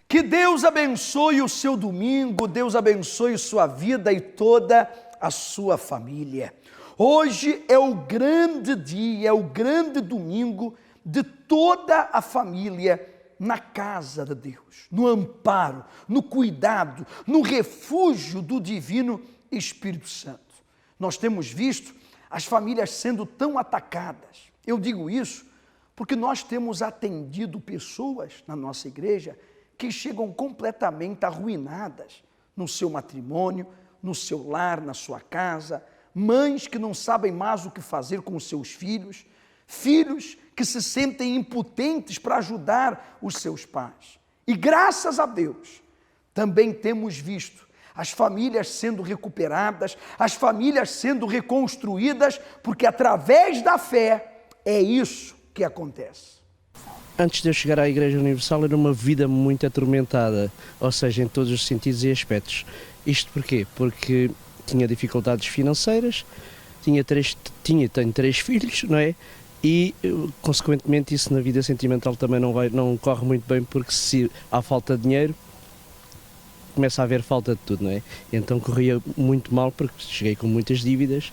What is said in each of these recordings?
Que Deus abençoe o seu domingo, Deus abençoe sua vida e toda a sua família. Hoje é o grande dia, é o grande domingo de toda a família na casa de Deus, no amparo, no cuidado, no refúgio do Divino Espírito Santo. Nós temos visto as famílias sendo tão atacadas. Eu digo isso porque nós temos atendido pessoas na nossa igreja que chegam completamente arruinadas no seu matrimônio, no seu lar, na sua casa, mães que não sabem mais o que fazer com os seus filhos, filhos que se sentem impotentes para ajudar os seus pais. E graças a Deus, também temos visto as famílias sendo recuperadas, as famílias sendo reconstruídas, porque através da fé é isso que acontece. Antes de eu chegar à Igreja Universal era uma vida muito atormentada, ou seja, em todos os sentidos e aspectos. Isto porquê? Porque tinha dificuldades financeiras, tenho 3 filhos, não é? E, consequentemente, isso na vida sentimental também não corre muito bem, porque se há falta de dinheiro, começa a haver falta de tudo, não é? Então corria muito mal, porque cheguei com muitas dívidas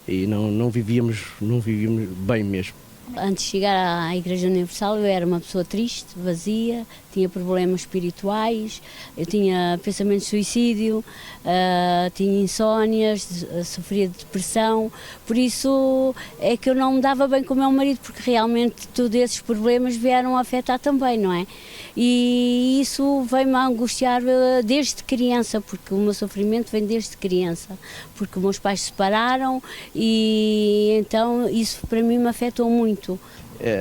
e não vivíamos bem mesmo. Antes de chegar à Igreja Universal eu era uma pessoa triste, vazia, tinha problemas espirituais, eu tinha pensamentos de suicídio, tinha insónias, sofria de depressão, por isso é que eu não me dava bem com o meu marido, porque realmente todos esses problemas vieram a afetar também, não é? E isso veio-me a angustiar desde criança, porque o meu sofrimento vem desde criança, porque meus pais se separaram e então isso para mim me afetou muito.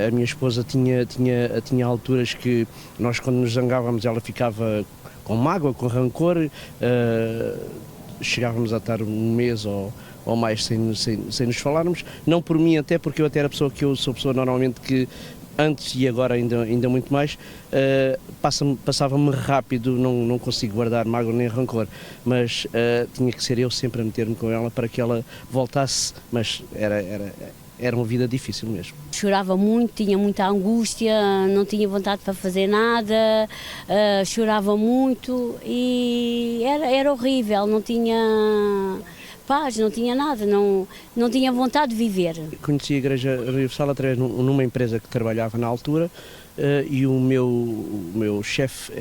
A minha esposa tinha alturas que nós, quando nos zangávamos, ela ficava com mágoa, com rancor, chegávamos a estar um mês ou mais sem nos falarmos, não por mim até, porque eu até era pessoa que eu sou pessoa normalmente que antes e agora ainda muito mais, passava-me rápido, não consigo guardar mágoa nem rancor, mas tinha que ser eu sempre a meter-me com ela para que ela voltasse, mas era uma vida difícil mesmo. Chorava muito, tinha muita angústia, não tinha vontade para fazer nada, chorava muito e era horrível, não tinha paz, não tinha nada, não tinha vontade de viver. Conheci a Igreja Universal através numa empresa que trabalhava na altura e o meu chefe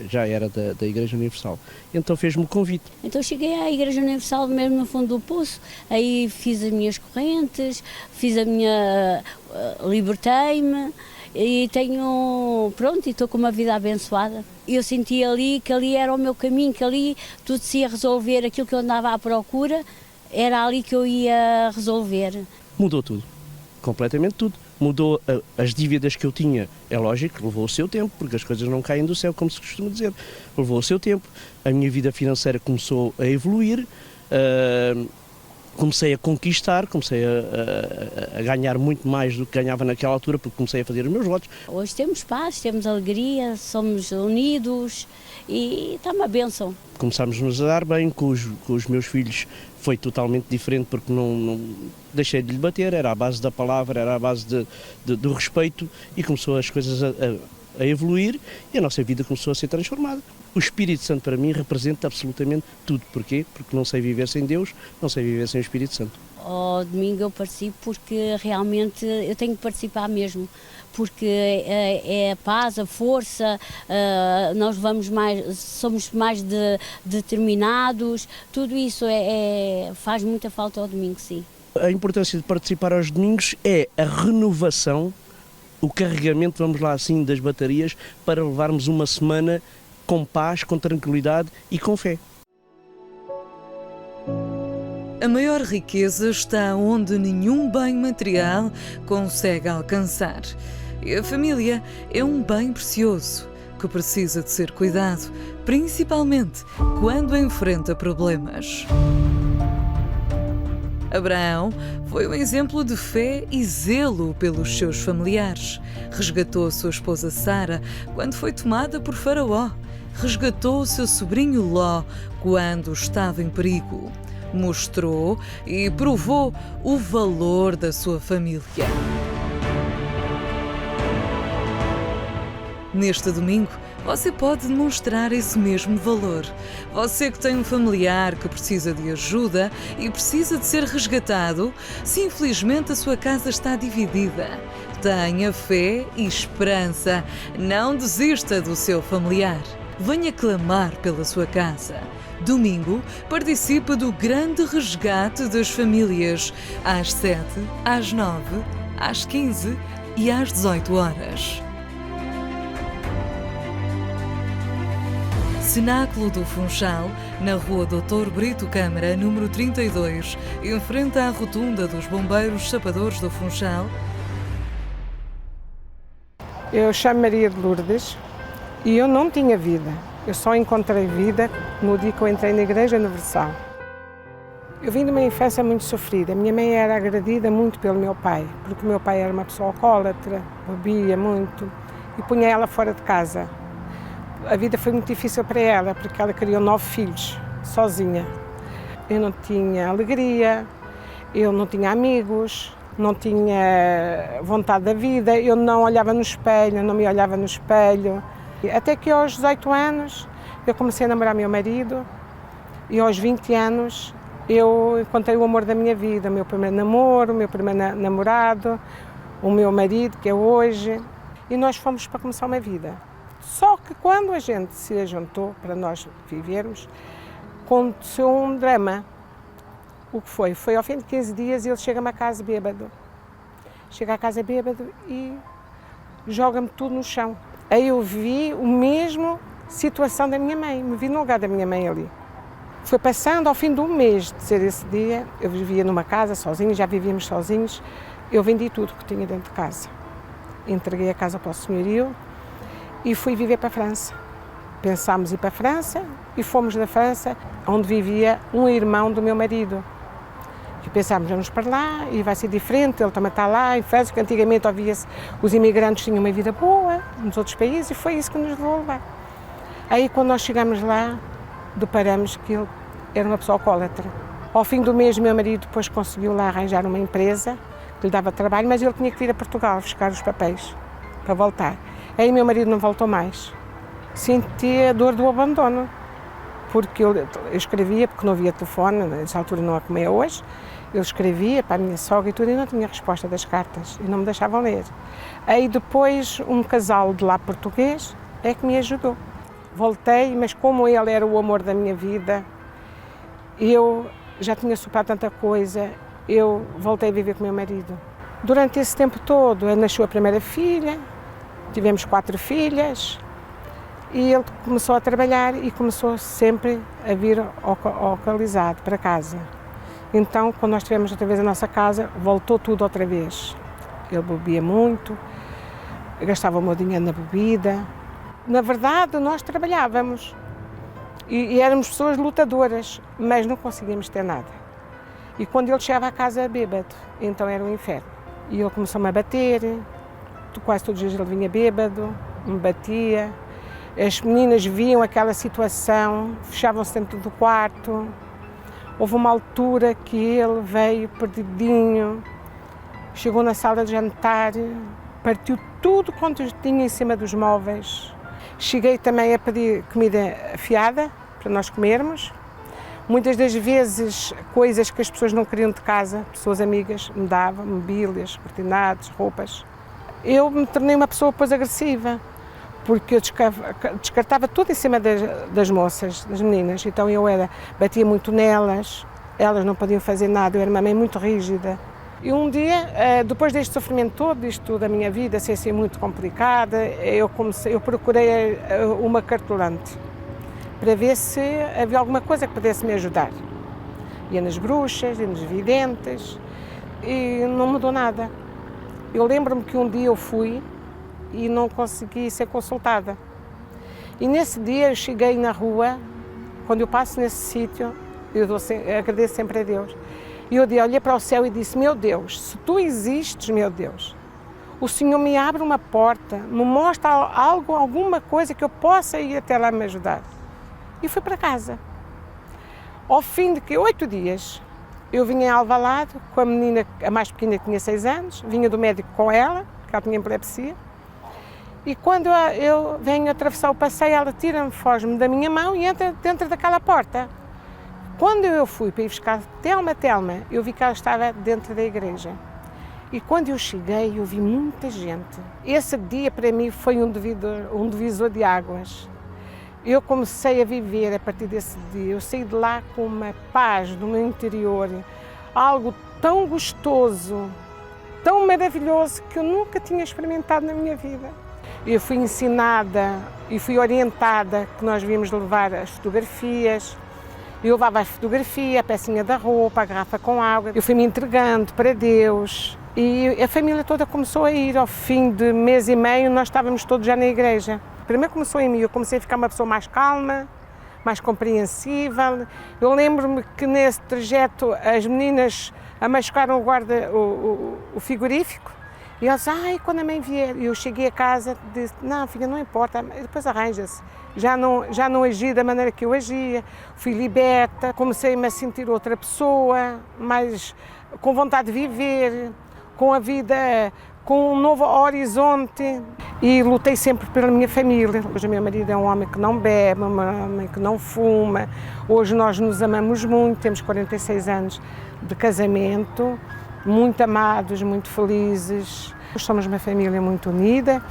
já era da Igreja Universal, então fez-me o convite. Então cheguei à Igreja Universal mesmo no fundo do poço, aí fiz as minhas correntes, libertei-me e estou com uma vida abençoada. Eu senti que ali era o meu caminho, que ali tudo se ia resolver, aquilo que eu andava à procura, era ali que eu ia resolver. Mudou tudo, completamente tudo. Mudou as dívidas que eu tinha, é lógico, levou o seu tempo, porque as coisas não caem do céu, como se costuma dizer. Levou o seu tempo, a minha vida financeira começou a evoluir, comecei a conquistar, comecei a ganhar muito mais do que ganhava naquela altura, porque comecei a fazer os meus votos. Hoje temos paz, temos alegria, somos unidos e está uma bênção. Começámos-nos a dar bem com os meus filhos, foi totalmente diferente, porque não deixei de lhe bater, era à base da palavra, era à base do respeito, e começou as coisas a evoluir e a nossa vida começou a ser transformada. O Espírito Santo para mim representa absolutamente tudo. Porquê? Porque não sei viver sem Deus, não sei viver sem o Espírito Santo. Ao domingo eu participo porque realmente eu tenho que participar mesmo, porque é a paz, a força, nós somos mais determinados, tudo isso faz muita falta ao domingo, sim. A importância de participar aos domingos é a renovação, o carregamento, vamos lá assim, das baterias, para levarmos uma semana com paz, com tranquilidade e com fé. A maior riqueza está onde nenhum bem material consegue alcançar. E a família é um bem precioso que precisa de ser cuidado, principalmente quando enfrenta problemas. Abraão foi um exemplo de fé e zelo pelos seus familiares. Resgatou a sua esposa Sara quando foi tomada por Faraó. Resgatou o seu sobrinho Ló quando estava em perigo. Mostrou e provou o valor da sua família. Neste domingo, você pode demonstrar esse mesmo valor. Você que tem um familiar que precisa de ajuda e precisa de ser resgatado, se infelizmente a sua casa está dividida, tenha fé e esperança. Não desista do seu familiar. Venha clamar pela sua casa. Domingo, participe do grande resgate das famílias, às 7, às 9, às 15 e às 18 horas. Cenáculo do Funchal, na rua Dr. Brito Câmara, número 32, em frente à rotunda dos Bombeiros Sapadores do Funchal. Eu chamo Maria de Lourdes e eu não tinha vida. Eu só encontrei vida no dia que eu entrei na Igreja Universal. Eu vim de uma infância muito sofrida. A minha mãe era agredida muito pelo meu pai, porque o meu pai era uma pessoa alcoólatra, bebia muito e punha ela fora de casa. A vida foi muito difícil para ela, porque ela criou 9 filhos, sozinha. Eu não tinha alegria, eu não tinha amigos, não tinha vontade da vida, eu não olhava no espelho, não me olhava no espelho. Até que aos 18 anos eu comecei a namorar meu marido e aos 20 anos eu encontrei o amor da minha vida, o meu primeiro namoro, o meu primeiro namorado, o meu marido, que é hoje, e nós fomos para começar uma vida. Só que quando a gente se juntou para nós vivermos, aconteceu um drama. O que foi? Foi ao fim de 15 dias e ele chega-me a casa bêbado. Chega a casa bêbado e joga-me tudo no chão. Aí eu vi o mesmo situação da minha mãe, me vi no lugar da minha mãe ali. Foi passando ao fim de um mês de ser esse dia, eu vivia numa casa sozinha, já vivíamos sozinhos, eu vendi tudo que tinha dentro de casa. Entreguei a casa para o senhorio e fui viver para a França. Pensámos ir para a França e fomos da França, onde vivia um irmão do meu marido. E pensámos, vamos para lá e vai ser diferente, ele também está lá em França, porque antigamente ouvia-se os imigrantes tinham uma vida boa nos outros países e foi isso que nos levou a levar. Aí quando nós chegamos lá, deparamos que ele era uma pessoa alcoólatra. Ao fim do mês, meu marido depois conseguiu lá arranjar uma empresa que lhe dava trabalho, mas ele tinha que vir a Portugal buscar os papéis para voltar. Aí meu marido não voltou mais. Senti a dor do abandono, porque eu escrevia, porque não havia telefone, nessa altura não é como é hoje, eu escrevia para a minha sogra e tudo e não tinha resposta das cartas e não me deixavam ler. Aí depois um casal de lá português é que me ajudou. Voltei, mas como ele era o amor da minha vida, eu já tinha superado tanta coisa, eu voltei a viver com o meu marido. Durante esse tempo todo, nasceu a primeira filha, tivemos 4 filhas e ele começou a trabalhar e começou sempre a vir localizado para casa. Então, quando nós tivemos outra vez a nossa casa, voltou tudo outra vez. Ele bebia muito, gastava o meu dinheiro na bebida. Na verdade, nós trabalhávamos e éramos pessoas lutadoras, mas não conseguíamos ter nada. E quando ele chegava à casa bêbado, então era um inferno. E ele começou-me a bater, quase todos os dias ele vinha bêbado, me batia. As meninas viam aquela situação, fechavam-se dentro do quarto. Houve uma altura que ele veio perdidinho, chegou na sala de jantar, partiu tudo quanto tinha em cima dos móveis. Cheguei também a pedir comida afiada para nós comermos. Muitas das vezes, coisas que as pessoas não queriam de casa, pessoas amigas, me davam, mobílias, cortinados, roupas. Eu me tornei uma pessoa depois agressiva, porque eu descartava tudo em cima das moças, das meninas. Então eu batia muito nelas, elas não podiam fazer nada, eu era uma mãe muito rígida. E um dia, depois deste sofrimento todo, isto da minha vida ser assim muito complicada, eu procurei uma cartomante para ver se havia alguma coisa que pudesse me ajudar. Ia nas bruxas, ia nos videntes e não mudou nada. Eu lembro-me que um dia eu fui e não consegui ser consultada. E nesse dia eu cheguei na rua, quando eu passo nesse sítio, eu agradeço sempre a Deus. E eu olhei para o céu e disse, meu Deus, se tu existes, meu Deus, o Senhor me abre uma porta, me mostra alguma coisa que eu possa ir até lá me ajudar. E fui para casa. Ao fim de 8 dias, eu vinha em Alvalade com a menina, a mais pequena que tinha 6 anos, vinha do médico com ela, que ela tinha epilepsia, E quando eu venho atravessar o passeio, ela tira-me, foge-me da minha mão e entra dentro daquela porta. Quando eu fui para ir buscar Telma, eu vi que ela estava dentro da igreja. E quando eu cheguei, eu vi muita gente. Esse dia, para mim, foi um divisor de águas. Eu comecei a viver a partir desse dia. Eu saí de lá com uma paz no meu interior, algo tão gostoso, tão maravilhoso, que eu nunca tinha experimentado na minha vida. Eu fui ensinada e fui orientada que nós devíamos levar as fotografias. Eu levava a fotografia, a pecinha da roupa, a garrafa com água. Eu fui me entregando para Deus e a família toda começou a ir. Ao fim de mês e meio, nós estávamos todos já na igreja. Primeiro começou em mim, eu comecei a ficar uma pessoa mais calma, mais compreensível. Eu lembro-me que nesse trajeto as meninas machucaram o frigorífico e elas, quando a mãe vier, eu cheguei a casa e disse, não filha, não importa, depois arranja-se. Já não agi da maneira que eu agia, fui liberta, comecei-me a sentir outra pessoa, mais com vontade de viver, com a vida, com um novo horizonte, e lutei sempre pela minha família. Hoje o meu marido é um homem que não bebe, um homem que não fuma. Hoje nós nos amamos muito, temos 46 anos de casamento, muito amados, muito felizes. Somos uma família muito unida,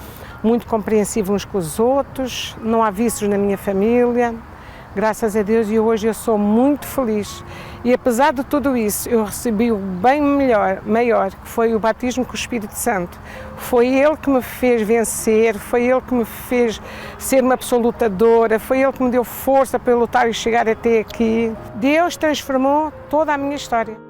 muito compreensiva uns com os outros, não há vícios na minha família, graças a Deus, e hoje eu sou muito feliz. E apesar de tudo isso, eu recebi o bem maior, que foi o batismo com o Espírito Santo. Foi Ele que me fez vencer, foi Ele que me fez ser uma pessoa lutadora, foi Ele que me deu força para lutar e chegar até aqui. Deus transformou toda a minha história.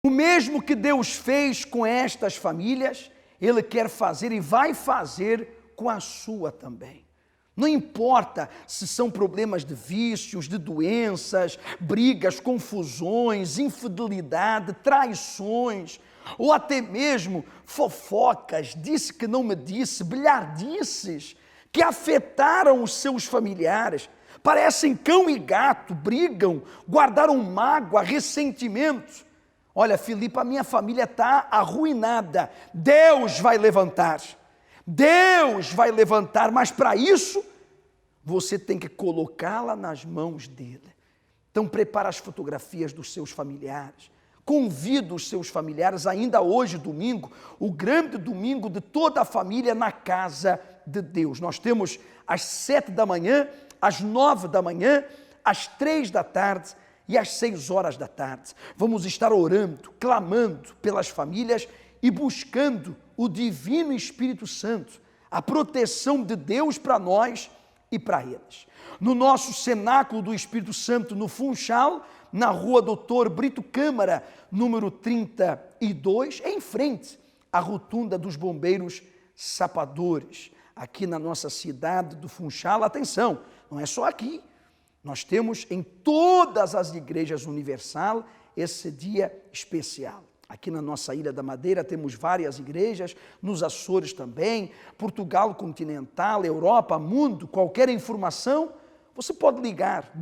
O mesmo que Deus fez com estas famílias, Ele quer fazer e vai fazer com a sua também. Não importa se são problemas de vícios, de doenças, brigas, confusões, infidelidade, traições, ou até mesmo fofocas, disse que não me disse, bilhardices, que afetaram os seus familiares. Parecem cão e gato, brigam, guardaram mágoa, ressentimento. Olha, Filipe, a minha família está arruinada. Deus vai levantar. Deus vai levantar, mas para isso, você tem que colocá-la nas mãos dele. Então, prepara as fotografias dos seus familiares. Convida os seus familiares, ainda hoje, domingo, o grande domingo de toda a família na casa de Deus. Nós temos às 7 da manhã, às 9 da manhã, às 3 da tarde, e às 6 horas da tarde, vamos estar orando, clamando pelas famílias e buscando o Divino Espírito Santo, a proteção de Deus para nós e para eles. No nosso cenáculo do Espírito Santo, no Funchal, na rua Doutor Brito Câmara, número 32, em frente à rotunda dos bombeiros sapadores, aqui na nossa cidade do Funchal. Atenção, não é só aqui. Nós temos em todas as igrejas universal esse dia especial. Aqui na nossa Ilha da Madeira temos várias igrejas, nos Açores também, Portugal continental, Europa, mundo. Qualquer informação, você pode ligar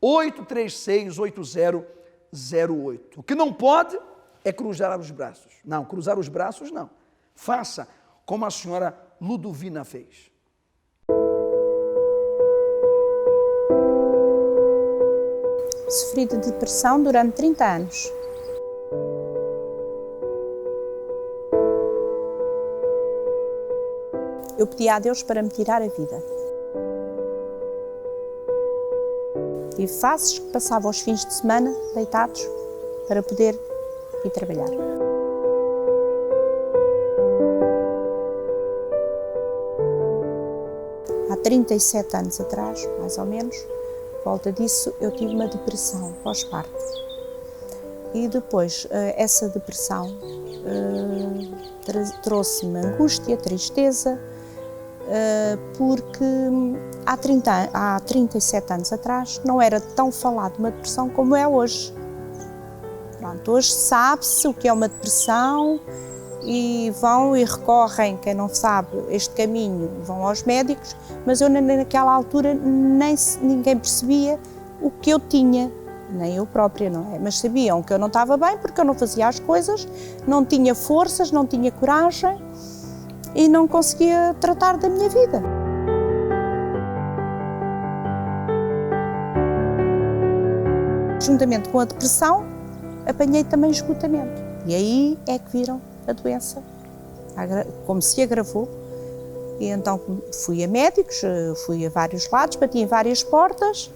21-836-8008. O que não pode é cruzar os braços. Não, cruzar os braços não. Faça como a senhora Ludovina fez. Sofri de depressão durante 30 anos. Eu pedi a Deus para me tirar a vida. Tive fases que passava os fins de semana deitados para poder ir trabalhar. Há 37 anos atrás, mais ou menos, volta disso, eu tive uma depressão pós-parto. E depois, essa depressão trouxe-me angústia, tristeza, porque há 37 anos atrás não era tão falado uma depressão como é hoje. Pronto, hoje sabe-se o que é uma depressão e vão e recorrem, quem não sabe este caminho, vão aos médicos, mas eu naquela altura ninguém percebia o que eu tinha, nem eu própria, não é? Mas sabiam que eu não estava bem porque eu não fazia as coisas, não tinha forças, não tinha coragem e não conseguia tratar da minha vida. Juntamente com a depressão, apanhei também esgotamento. E aí é que viram a doença, como se agravou. E então fui a médicos, fui a vários lados, bati em várias portas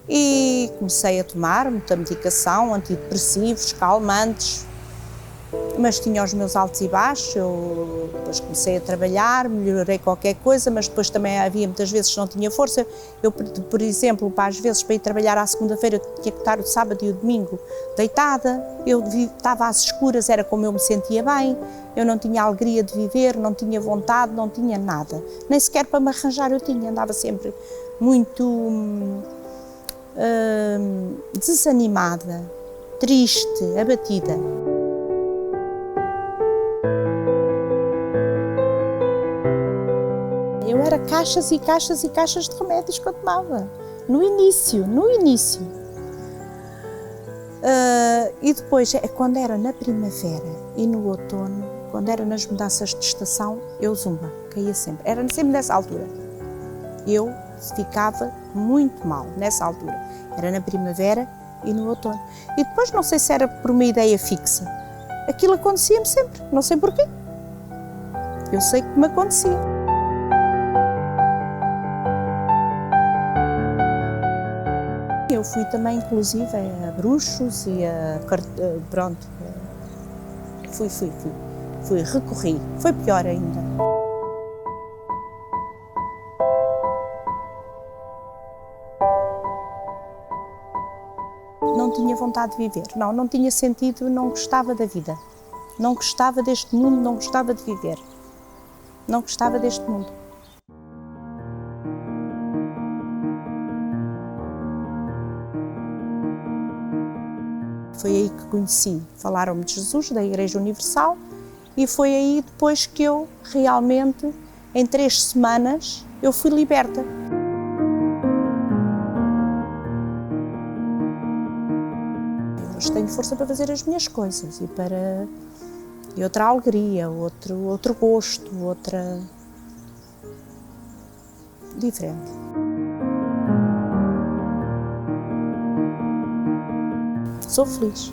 e comecei a tomar muita medicação, antidepressivos, calmantes, mas tinha os meus altos e baixos. Eu depois comecei a trabalhar, melhorei qualquer coisa, mas depois também havia muitas vezes que não tinha força. Eu, por exemplo, às vezes para ir trabalhar à segunda-feira tinha que estar o sábado e o domingo deitada, eu estava às escuras, era como eu me sentia bem, eu não tinha alegria de viver, não tinha vontade, não tinha nada, nem sequer para me arranjar eu tinha, andava sempre muito desanimada, triste, abatida. Eu era caixas e caixas e caixas de remédios que eu tomava, no início. E depois, quando era na primavera e no outono, quando era nas mudanças de estação, eu zumba, caía sempre. Era sempre nessa altura. Eu ficava muito mal nessa altura. Era na primavera e no outono. E depois, não sei se era por uma ideia fixa, aquilo acontecia-me sempre, não sei porquê. Eu sei que me acontecia. Eu fui também, inclusive, a bruxos e a... pronto, recorri. Foi pior ainda. Não tinha vontade de viver, não tinha sentido, não gostava da vida. Não gostava deste mundo, não gostava de viver. Não gostava deste mundo. Foi aí que conheci, falaram-me de Jesus, da Igreja Universal, e foi aí depois que eu realmente, em 3 semanas, eu fui liberta. Hoje tenho força para fazer as minhas coisas e outra alegria, outro gosto, outra... diferente. Sou feliz.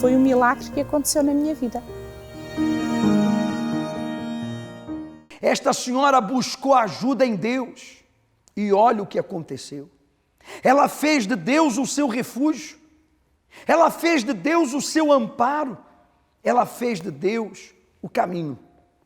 Foi um milagre que aconteceu na minha vida. Esta senhora buscou ajuda em Deus e olha o que aconteceu. Ela fez de Deus o seu refúgio. Ela fez de Deus o seu amparo. Ela fez de Deus o caminho,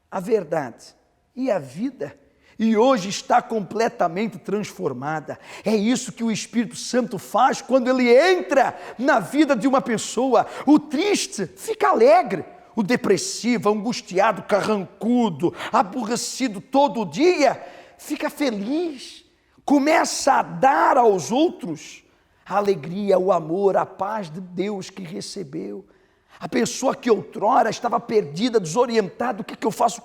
a verdade e a vida. E hoje está completamente transformada. É isso que o Espírito Santo faz quando ele entra na vida de uma pessoa. O triste fica alegre, o depressivo, angustiado, carrancudo, aborrecido todo dia, fica feliz, começa a dar aos outros a alegria, o amor, a paz de Deus que recebeu. A pessoa que outrora estava perdida, desorientada, o que eu faço,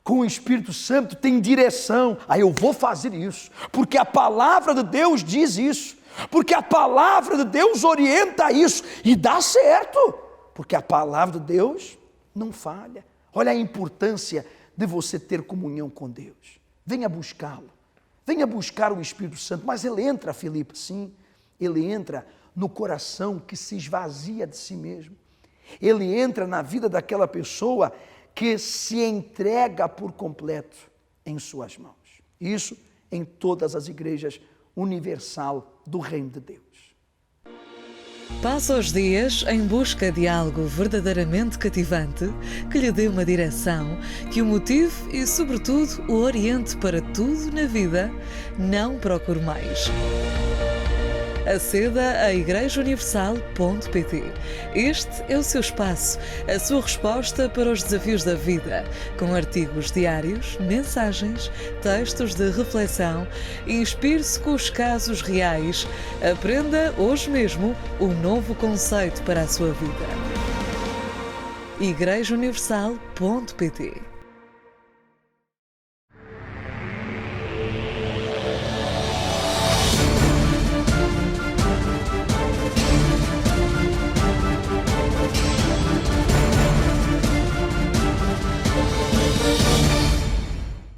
com o Espírito Santo tem direção. Eu vou fazer isso, porque a palavra de Deus diz isso, porque a palavra de Deus orienta isso, e dá certo, porque a palavra de Deus não falha. Olha a importância de você ter comunhão com Deus. Venha buscá-lo, venha buscar o Espírito Santo. Mas ele entra, Filipe, sim, ele entra no coração que se esvazia de si mesmo. Ele entra na vida daquela pessoa que se entrega por completo em suas mãos. Isso em todas as igrejas universal do Reino de Deus. Passa os dias em busca de algo verdadeiramente cativante, que lhe dê uma direção, que o motive e, sobretudo, o oriente para tudo na vida. Não procure mais. Aceda a igrejauniversal.pt. Este é o seu espaço, a sua resposta para os desafios da vida, com artigos diários, mensagens, textos de reflexão. Inspire-se com os casos reais. Aprenda hoje mesmo um novo conceito para a sua vida. igrejauniversal.pt